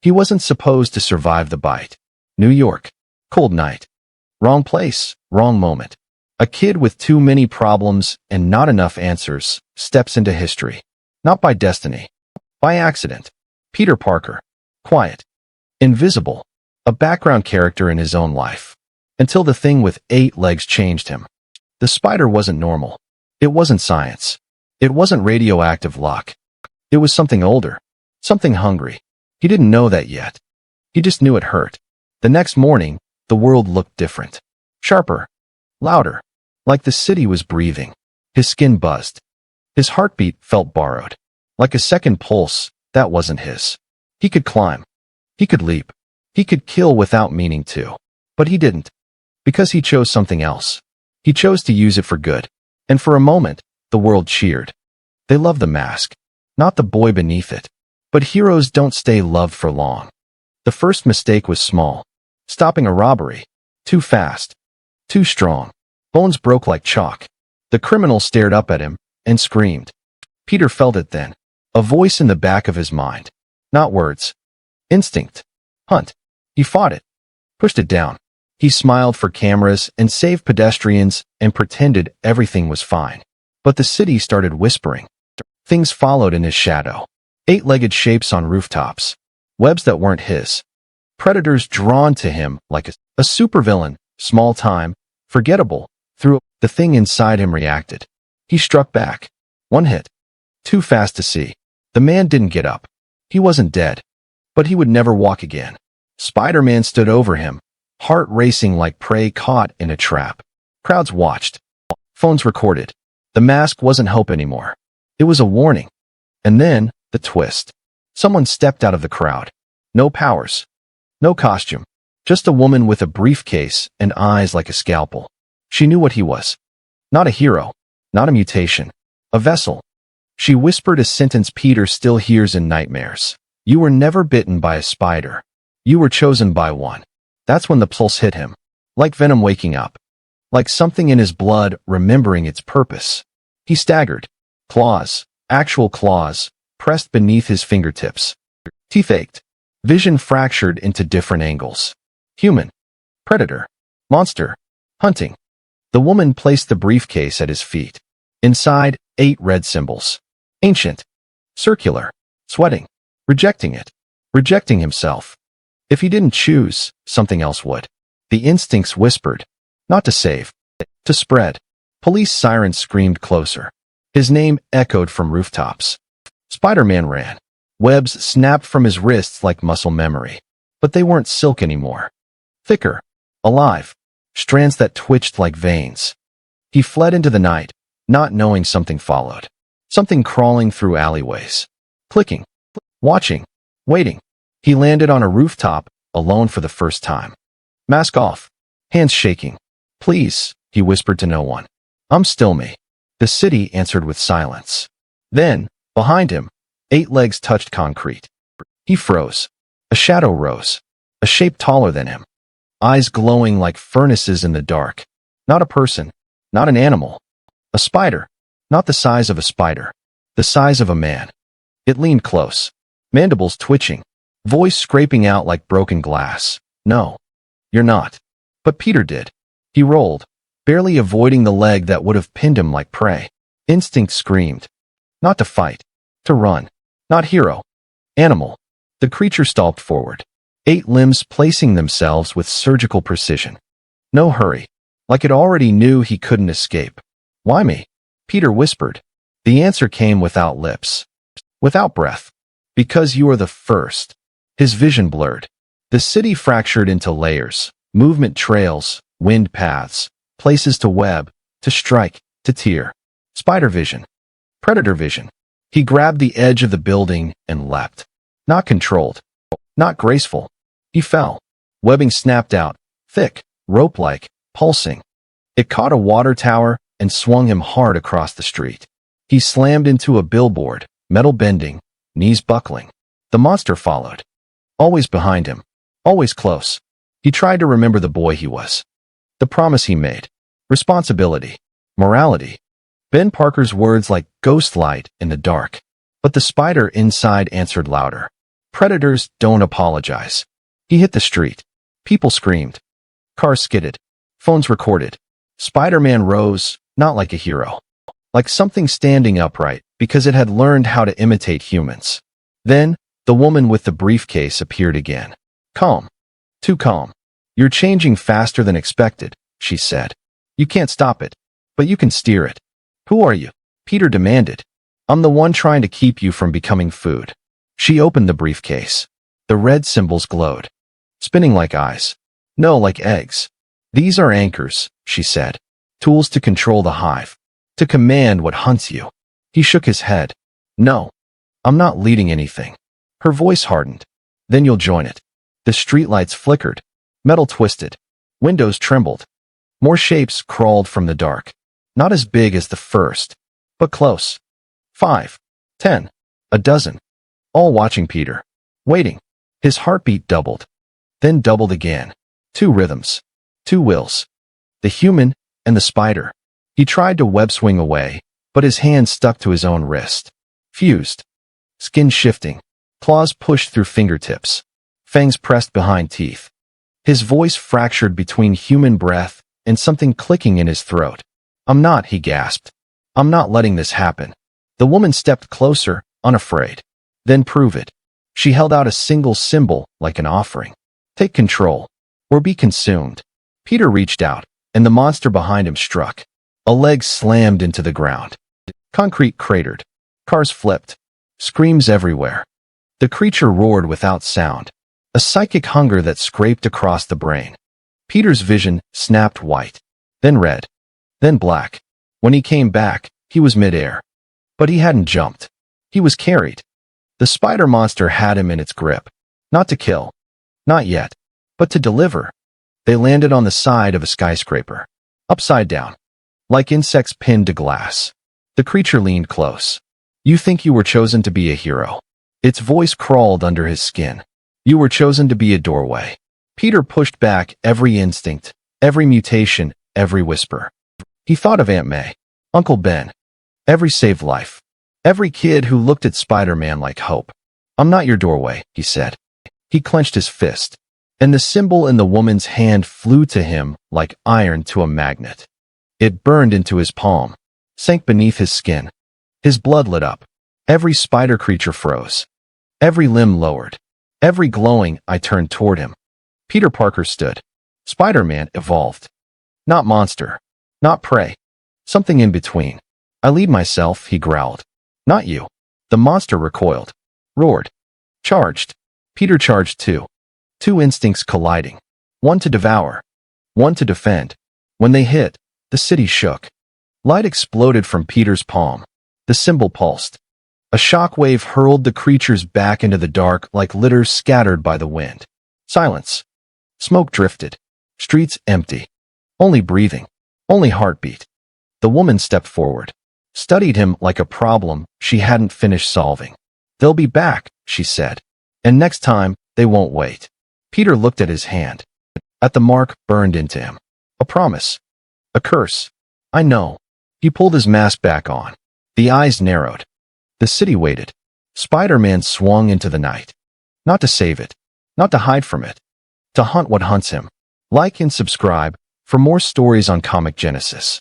He wasn't supposed to survive the bite. New York. Cold night. Wrong place, wrong moment. A kid with too many problems and not enough answers steps into history. Not by destiny. By accident. Peter Parker. Quiet. Invisible. A background character in his own life. Until the thing with 8 legs changed him. The spider wasn't normal. It wasn't science. It wasn't radioactive luck. It was something older. Something hungry. He didn't know that yet. He just knew it hurt. The next morning, the world looked different. Sharper. Louder. Like the city was breathing. His skin buzzed. His heartbeat felt borrowed. Like a second pulse that wasn't his. He could climb. He could leap. He could kill without meaning to. But he didn't. Because he chose something else. He chose to use it for good. And for a moment, the world cheered. They loved the mask. Not the boy beneath it. But heroes don't stay loved for long. The first mistake was small. Stopping a robbery. Too fast. Too strong. Bones broke like chalk. The criminal stared up at him and screamed. Peter felt it then. A voice in the back of his mind. Not words. Instinct. Hunt. He fought it. Pushed it down. He smiled for cameras and saved pedestrians and pretended everything was fine. But the city started whispering. Things followed in his shadow. 8-legged shapes on rooftops. Webs that weren't his. Predators drawn to him like a supervillain, small time, forgettable. Through the thing inside him reacted. He struck back. One hit. Too fast to see. The man didn't get up. He wasn't dead. But he would never walk again. Spider-Man stood over him, heart racing like prey caught in a trap. Crowds watched. Phones recorded. The mask wasn't hope anymore. It was a warning. And then, the twist. Someone stepped out of the crowd. No powers. No costume. Just a woman with a briefcase and eyes like a scalpel. She knew what he was. Not a hero. Not a mutation. A vessel. She whispered a sentence Peter still hears in nightmares. You were never bitten by a spider. You were chosen by one. That's when the pulse hit him. Like venom waking up. Like something in his blood remembering its purpose. He staggered. Claws. Actual claws. Pressed beneath his fingertips. Teeth ached. Vision fractured into different angles. Human. Predator. Monster. Hunting. The woman placed the briefcase at his feet. Inside, 8 red symbols. Ancient. Circular. Sweating. Rejecting it. Rejecting himself. If he didn't choose, something else would. The instincts whispered. Not to save. To spread. Police sirens screamed closer. His name echoed from rooftops. Spider-Man ran. Webs snapped from his wrists like muscle memory. But they weren't silk anymore. Thicker. Alive. Strands that twitched like veins. He fled into the night, not knowing something followed. Something crawling through alleyways. Clicking. Watching. Waiting. He landed on a rooftop, alone for the first time. Mask off. Hands shaking. Please, he whispered to no one. I'm still me. The city answered with silence. Then, behind him, 8 legs touched concrete. He froze. A shadow rose. A shape taller than him. Eyes glowing like furnaces in the dark. Not a person. Not an animal. A spider. Not the size of a spider. The size of a man. It leaned close. Mandibles twitching. Voice scraping out like broken glass. No. You're not. But Peter did. He rolled, barely avoiding the leg that would have pinned him like prey. Instinct screamed. Not to fight. To run. Not hero. Animal. The creature stalked forward. 8 limbs placing themselves with surgical precision. No hurry. Like it already knew he couldn't escape. Why me? Peter whispered. The answer came without lips. Without breath. Because you are the first. His vision blurred. The city fractured into layers. Movement trails. Wind paths. Places to web. To strike. To tear. Spider vision. Predator vision. He grabbed the edge of the building and leapt. Not controlled. Not graceful. He fell. Webbing snapped out. Thick. Rope-like. Pulsing. It caught a water tower and swung him hard across the street. He slammed into a billboard, metal bending, knees buckling. The monster followed. Always behind him. Always close. He tried to remember the boy he was. The promise he made. Responsibility. Morality. Ben Parker's words like ghost light in the dark. But the spider inside answered louder. Predators don't apologize. He hit the street. People screamed. Cars skidded. Phones recorded. Spider-Man rose, not like a hero. Like something standing upright, because it had learned how to imitate humans. Then, the woman with the briefcase appeared again. Calm. Too calm. You're changing faster than expected, she said. You can't stop it, but you can steer it. Who are you? Peter demanded. I'm the one trying to keep you from becoming food. She opened the briefcase. The red symbols glowed. Spinning like eyes. No, like eggs. These are anchors, she said. Tools to control the hive. To command what hunts you. He shook his head. No. I'm not leading anything. Her voice hardened. Then you'll join it. The streetlights flickered. Metal twisted. Windows trembled. More shapes crawled from the dark. Not as big as the first, but close. 5, 10, a dozen. All watching Peter. Waiting. His heartbeat doubled. Then doubled again. 2 rhythms. 2 wills. The human and the spider. He tried to web swing away, but his hand stuck to his own wrist. Fused. Skin shifting. Claws pushed through fingertips. Fangs pressed behind teeth. His voice fractured between human breath and something clicking in his throat. I'm not, he gasped. I'm not letting this happen. The woman stepped closer, unafraid. Then prove it. She held out a single symbol like an offering. Take control, or be consumed. Peter reached out, and the monster behind him struck. A leg slammed into the ground. Concrete cratered. Cars flipped. Screams everywhere. The creature roared without sound. A psychic hunger that scraped across the brain. Peter's vision snapped white, then red, then black. When he came back, he was midair. But he hadn't jumped. He was carried. The spider monster had him in its grip. Not to kill. Not yet. But to deliver. They landed on the side of a skyscraper. Upside down. Like insects pinned to glass. The creature leaned close. You think you were chosen to be a hero. Its voice crawled under his skin. You were chosen to be a doorway. Peter pushed back every instinct, every mutation, every whisper. He thought of Aunt May, Uncle Ben, every saved life, every kid who looked at Spider-Man like hope. I'm not your doorway, he said. He clenched his fist, and the symbol in the woman's hand flew to him like iron to a magnet. It burned into his palm, sank beneath his skin. His blood lit up. Every spider creature froze. Every limb lowered. Every glowing eye turned toward him. Peter Parker stood. Spider-Man evolved. Not monster. Not prey. Something in between. I lead myself, he growled. Not you. The monster recoiled. Roared. Charged. Peter charged too. 2 instincts colliding. One to devour. One to defend. When they hit, the city shook. Light exploded from Peter's palm. The symbol pulsed. A shock wave hurled the creatures back into the dark like litter scattered by the wind. Silence. Smoke drifted. Streets empty. Only breathing. Only heartbeat. The woman stepped forward. Studied him like a problem she hadn't finished solving. They'll be back, she said. And next time, they won't wait. Peter looked at his hand. At the mark burned into him. A promise. A curse. I know. He pulled his mask back on. The eyes narrowed. The city waited. Spider-Man swung into the night. Not to save it. Not to hide from it. To hunt what hunts him. Like and subscribe for more stories on Comic Genesis.